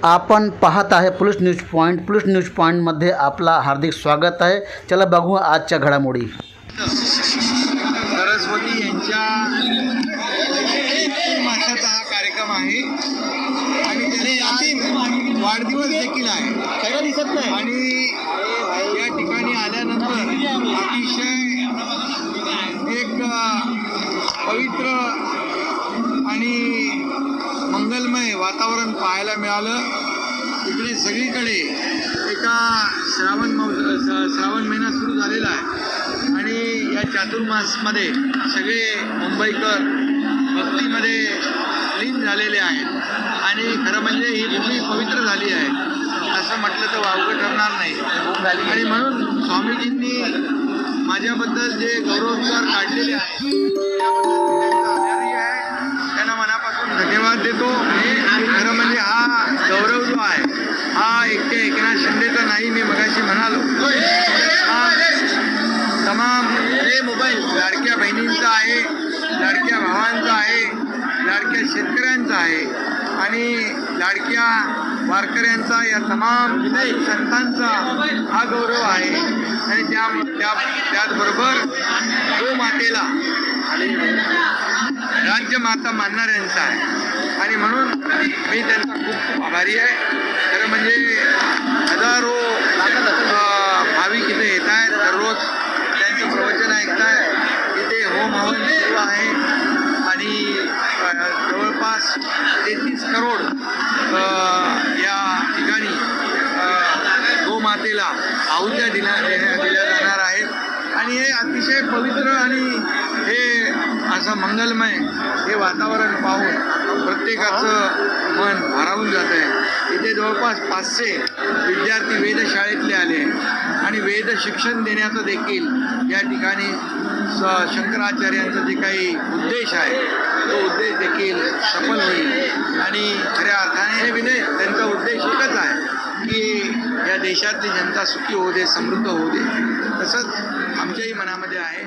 आपण पाहत आहे police news point. Police news पॉईंटमध्ये आपला हार्दिक स्वागत आहे. चला बघू आजच्या घडामोडी. सरस्वती यांच्या मासाचा हा कार्यक्रम आहे आणि त्याने अंतिम वाढदिवस देखील आहे. सगळं दिसत नाही आणि या ठिकाणी आल्यानंतर अतिशय एक पवित्र आणि मंगलमय वातावरण पाहायला मिळालं. इकडे सगळीकडे एका श्रावण महिना सुरू झालेला आहे आणि या चातुर्मासमध्ये सगळे मुंबईकर भक्तीमध्ये लीन झालेले आहेत आणि खरं म्हणजे ही भूमी पवित्र झाली आहे असं म्हटलं तर वावगं ठरणार नाही. आणि म्हणून स्वामीजींनी माझ्याबद्दल जे गौरवोद्गार काढलेले आहेत त्यांना मनापासून धन्यवाद देतो. खरं म्हणजे हा गौरव जो आहे हा एकनाथ शिंदेचा नाही, मी मगाशी म्हणालो, हा तमाम मोबाईल लाडक्या बहिणींचा आहे, लाडक्या भावांचा आहे, लाडक्या शेतकऱ्यांचा आहे आणि लाडक्या वारकऱ्यांचा, या तमाम संतांचा हा गौरव आहे. आणि त्याचबरोबर गोमातेला राज्यमाता मानणाऱ्यांचा आहे आणि म्हणून मी त्यांचा खूप खूप आभारी आहे. खरं म्हणजे हजारो भाविक इथे येत आहेत, दररोज त्यांचं प्रवचन ऐकत आहेत. इथे होम हवन सुरू आहे आणि जवळपास 33 करोड या ठिकाणी गोमातेला आहुत्या दिल्या जाणार आहेत. आणि हे अतिशय पवित्र आणि हे असं मंगलमय हे वातावरण पाहून प्रत्येकाचं मन भारावून जात आहे. इथे जवळपास 500 विद्यार्थी वेधशाळेतले आले आणि वेद शिक्षण देण्याचं देखील या ठिकाणी शंकराचार्यांचा जे काही उद्देश आहे तो उद्देश देखील सफल होईल. आणि खऱ्या अर्थाने विनय त्यांचा उद्देश एकच आहे की या देशातली जनता सुखी होऊ दे, समृद्ध होऊ दे. तसंच आमच्याही मनामध्ये आहे.